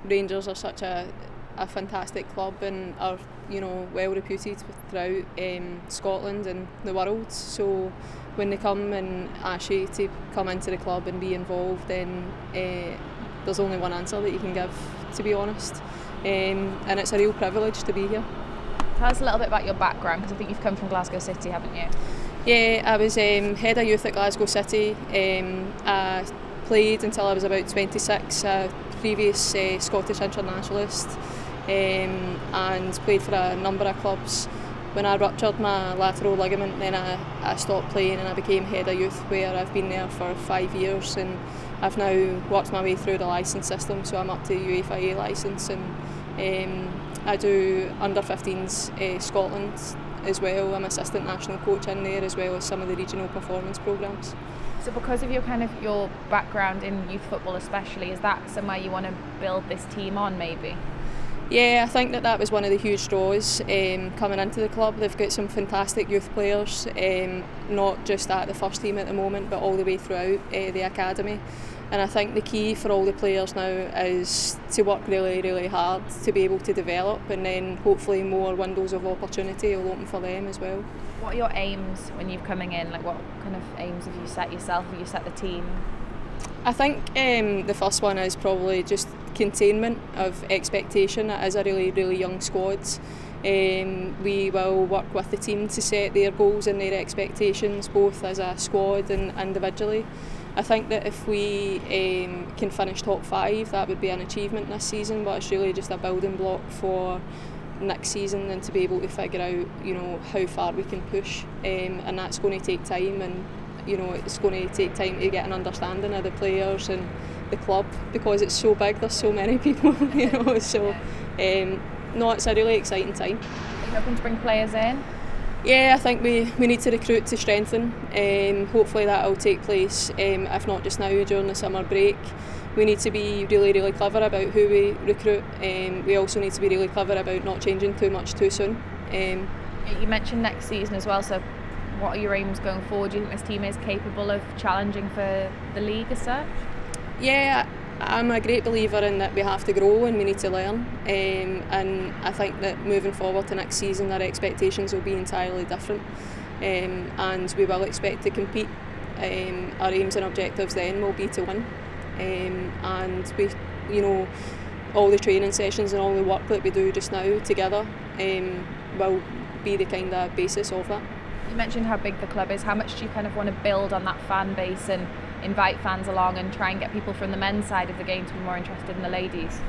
Rangers are such a fantastic club and are, you know, well reputed throughout Scotland and the world. So when they come and ask you to come into the club and be involved, then there's only one answer that you can give, to be honest. And it's a real privilege to be here. Tell us a little bit about your background, because I think you've come from Glasgow City, haven't you? Yeah, I was head of youth at Glasgow City. I played until I was about 26, a previous Scottish internationalist, and played for a number of clubs. When I ruptured my lateral ligament, then I stopped playing and I became head of youth, where I've been there for 5 years, and I've now worked my way through the licence system, so I'm up to UEFA A licence, and I do under 15s Scotland as well. I'm assistant national coach in there, as well as some of the regional performance programmes. So because of your background in youth football especially, is that somewhere you want to build this team on maybe? Yeah, I think that was one of the huge draws coming into the club. They've got some fantastic youth players, not just at the first team at the moment, but all the way throughout the academy. And I think the key for all the players now is to work really, really hard to be able to develop, and then hopefully more windows of opportunity will open for them as well. What are your aims when you're coming in? Like, what kind of aims have you set yourself? Have you set the team? I think the first one is probably just containment of expectation. It is a really, really young squad. We will work with the team to set their goals and their expectations, both as a squad and individually. I think that if we can finish top 5, that would be an achievement this season, but it's really just a building block for next season, and to be able to figure out, you know, how far we can push, and that's going to take time, and you know, it's going to take time to get an understanding of the players and the club, because it's so big, there's so many people, you know, so no, it's a really exciting time. Are you hoping to bring players in? Yeah, I think we need to recruit to strengthen. Hopefully that will take place, if not just now, during the summer break. We need to be really, really clever about who we recruit. We also need to be really clever about not changing too much too soon. You mentioned next season as well, so what are your aims going forward? Do you think this team is capable of challenging for the league as such? Yeah, I'm a great believer in that we have to grow and we need to learn, and I think that moving forward to next season our expectations will be entirely different, and we will expect to compete. Our aims and objectives then will be to win, and we, you know, all the training sessions and all the work that we do just now together will be the kind of basis of that. You mentioned how big the club is. How much do you kind of want to build on that fan base and invite fans along and try and get people from the men's side of the game to be more interested in the ladies?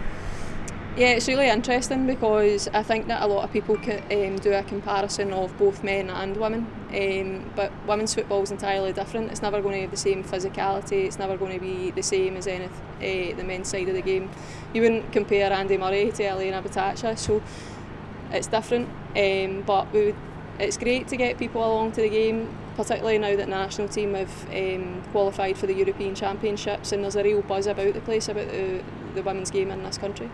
Yeah, it's really interesting, because I think that a lot of people do a comparison of both men and women, but women's football is entirely different. It's never going to have the same physicality, it's never going to be the same as the men's side of the game. You wouldn't compare Andy Murray to Elena Batacha, so it's different, but it's great to get people along to the game, particularly now that the national team have qualified for the European Championships, and there's a real buzz about the place, about the women's game in this country.